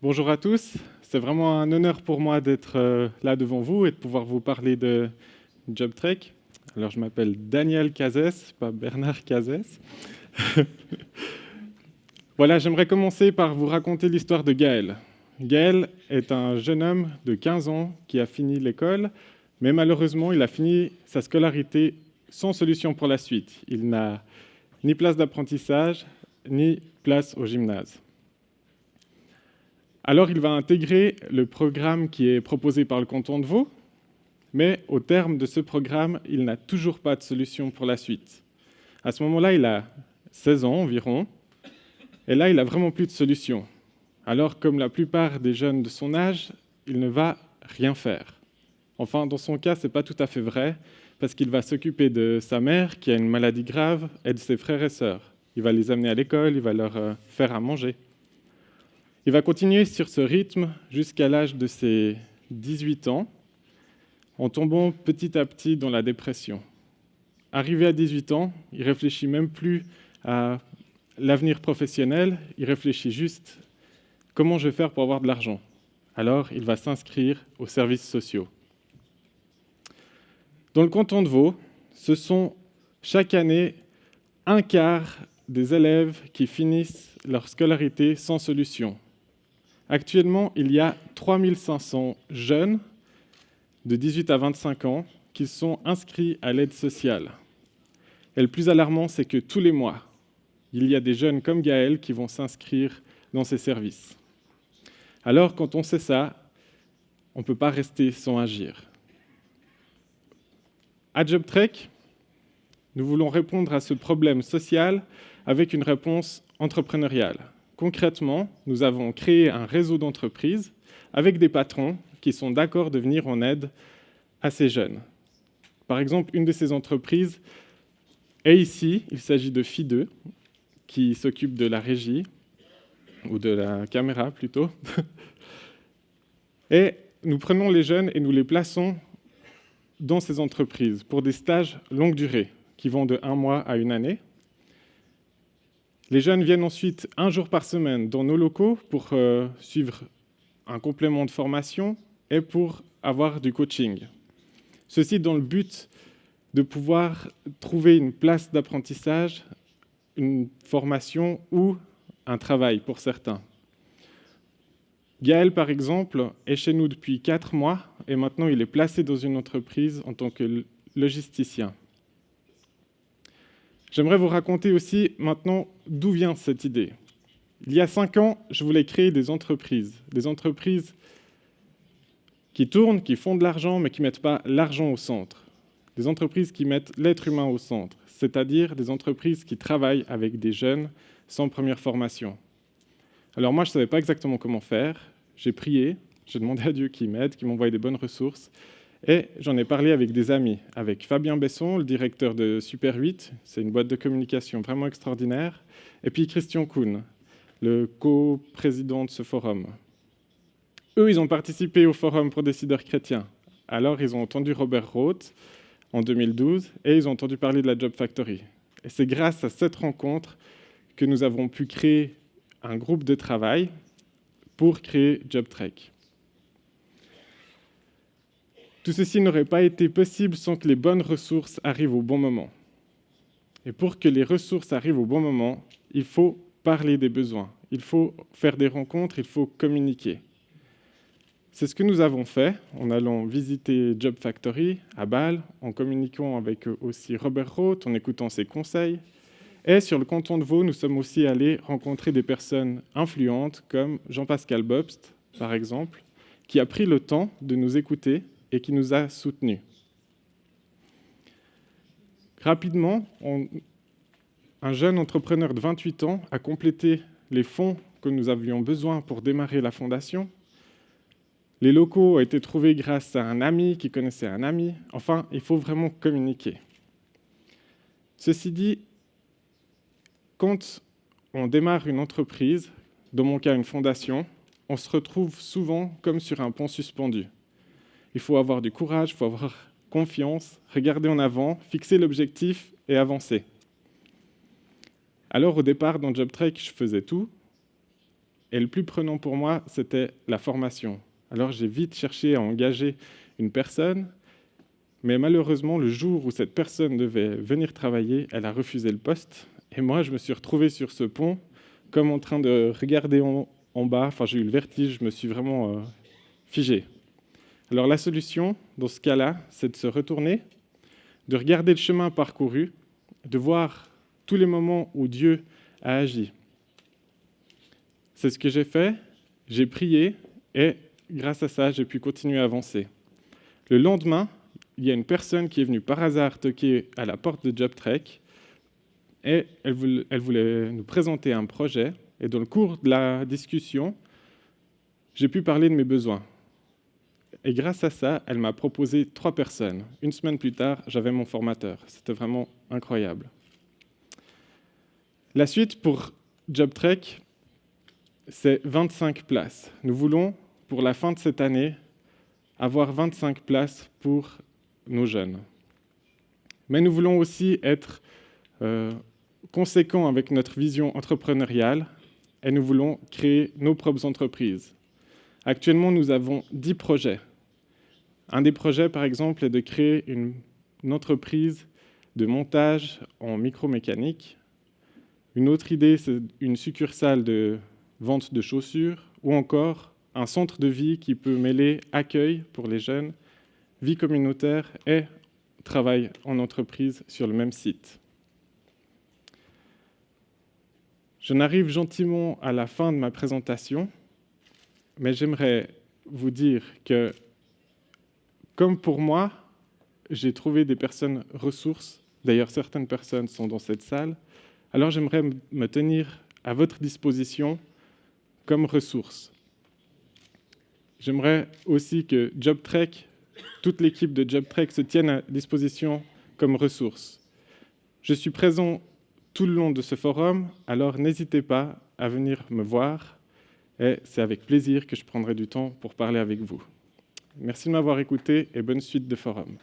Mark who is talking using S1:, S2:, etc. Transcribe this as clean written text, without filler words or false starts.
S1: Bonjour à tous, c'est vraiment un honneur pour moi d'être là devant vous et de pouvoir vous parler de JobTreck. Alors je m'appelle Daniel Cazès, pas Bernard Cazès. Voilà, j'aimerais commencer par vous raconter l'histoire de Gaël. Gaël est un jeune homme de 15 ans qui a fini l'école, mais malheureusement il a fini sa scolarité sans solution pour la suite. Il n'a ni place d'apprentissage, ni place au gymnase. Alors il va intégrer le programme qui est proposé par le canton de Vaud, mais au terme de ce programme, il n'a toujours pas de solution pour la suite. À ce moment-là, il a 16 ans environ, et là, il n'a vraiment plus de solution. Alors, comme la plupart des jeunes de son âge, il ne va rien faire. Enfin, dans son cas, ce n'est pas tout à fait vrai, parce qu'il va s'occuper de sa mère, qui a une maladie grave, et de ses frères et sœurs. Il va les amener à l'école, il va leur faire à manger. Il va continuer sur ce rythme jusqu'à l'âge de ses 18 ans, en tombant petit à petit dans la dépression. Arrivé à 18 ans, il ne réfléchit même plus à l'avenir professionnel, il réfléchit juste « comment je vais faire pour avoir de l'argent ?» Alors, il va s'inscrire aux services sociaux. Dans le canton de Vaud, ce sont chaque année un quart des élèves qui finissent leur scolarité sans solution. Actuellement, il y a 3500 jeunes de 18 à 25 ans qui sont inscrits à l'aide sociale. Et le plus alarmant, c'est que tous les mois, il y a des jeunes comme Gaël qui vont s'inscrire dans ces services. Alors, quand on sait ça, on ne peut pas rester sans agir. À JobTreck, nous voulons répondre à ce problème social avec une réponse entrepreneuriale. Concrètement, nous avons créé un réseau d'entreprises avec des patrons qui sont d'accord de venir en aide à ces jeunes. Par exemple, une de ces entreprises est ici, il s'agit de Fi2, qui s'occupe de la régie, ou de la caméra plutôt. Et nous prenons les jeunes et nous les plaçons dans ces entreprises pour des stages longue durée, qui vont de 1 mois à 1 année. Les jeunes viennent ensuite 1 jour par semaine dans nos locaux pour suivre un complément de formation et pour avoir du coaching. Ceci dans le but de pouvoir trouver une place d'apprentissage, une formation ou un travail pour certains. Gaël, par exemple, est chez nous depuis 4 mois et maintenant il est placé dans une entreprise en tant que logisticien. J'aimerais vous raconter aussi maintenant d'où vient cette idée. Il y a 5 ans, je voulais créer des entreprises qui tournent, qui font de l'argent, mais qui ne mettent pas l'argent au centre. Des entreprises qui mettent l'être humain au centre, c'est-à-dire des entreprises qui travaillent avec des jeunes sans première formation. Alors moi, je ne savais pas exactement comment faire. J'ai prié, j'ai demandé à Dieu qu'il m'aide, qu'il m'envoie des bonnes ressources. Et j'en ai parlé avec des amis, avec Fabien Besson, le directeur de Super 8, c'est une boîte de communication vraiment extraordinaire, et puis Christian Kuhn, le co-président de ce forum. Eux, ils ont participé au forum pour décideurs chrétiens. Alors, ils ont entendu Robert Roth en 2012, et ils ont entendu parler de la Job Factory. Et c'est grâce à cette rencontre que nous avons pu créer un groupe de travail pour créer JobTreck. Tout ceci n'aurait pas été possible sans que les bonnes ressources arrivent au bon moment. Et pour que les ressources arrivent au bon moment, il faut parler des besoins, il faut faire des rencontres, il faut communiquer. C'est ce que nous avons fait en allant visiter Job Factory à Bâle, en communiquant avec aussi Robert Roth, en écoutant ses conseils. Et sur le canton de Vaud, nous sommes aussi allés rencontrer des personnes influentes comme Jean-Pascal Bobst, par exemple, qui a pris le temps de nous écouter et qui nous a soutenus. Rapidement, un jeune entrepreneur de 28 ans a complété les fonds que nous avions besoin pour démarrer la fondation. Les locaux ont été trouvés grâce à un ami qui connaissait un ami. Enfin, il faut vraiment communiquer. Ceci dit, quand on démarre une entreprise, dans mon cas une fondation, on se retrouve souvent comme sur un pont suspendu. Il faut avoir du courage, il faut avoir confiance, regarder en avant, fixer l'objectif et avancer. Alors au départ, dans JobTreck, je faisais tout. Et le plus prenant pour moi, c'était la formation. Alors j'ai vite cherché à engager une personne, mais malheureusement, le jour où cette personne devait venir travailler, elle a refusé le poste. Et moi, je me suis retrouvé sur ce pont, comme en train de regarder en bas. Enfin, j'ai eu le vertige, je me suis vraiment figé. Alors la solution, dans ce cas-là, c'est de se retourner, de regarder le chemin parcouru, de voir tous les moments où Dieu a agi. C'est ce que j'ai fait, j'ai prié, et grâce à ça, j'ai pu continuer à avancer. Le lendemain, il y a une personne qui est venue par hasard toquer à la porte de JobTreck, et elle voulait nous présenter un projet, et dans le cours de la discussion, j'ai pu parler de mes besoins. Et grâce à ça, elle m'a proposé 3 personnes. Une semaine plus tard, j'avais mon formateur. C'était vraiment incroyable. La suite pour JobTreck, c'est 25 places. Nous voulons, pour la fin de cette année, avoir 25 places pour nos jeunes. Mais nous voulons aussi être conséquents avec notre vision entrepreneuriale et nous voulons créer nos propres entreprises. Actuellement, nous avons 10 projets. Un des projets, par exemple, est de créer une entreprise de montage en micromécanique. Une autre idée, c'est une succursale de vente de chaussures ou encore un centre de vie qui peut mêler accueil pour les jeunes, vie communautaire et travail en entreprise sur le même site. J'en arrive gentiment à la fin de ma présentation, mais j'aimerais vous dire que, comme pour moi, j'ai trouvé des personnes ressources, d'ailleurs certaines personnes sont dans cette salle, alors j'aimerais me tenir à votre disposition comme ressource. J'aimerais aussi que JobTreck, toute l'équipe de JobTreck se tienne à disposition comme ressource. Je suis présent tout le long de ce forum, alors n'hésitez pas à venir me voir et c'est avec plaisir que je prendrai du temps pour parler avec vous. Merci de m'avoir écouté et bonne suite de forum.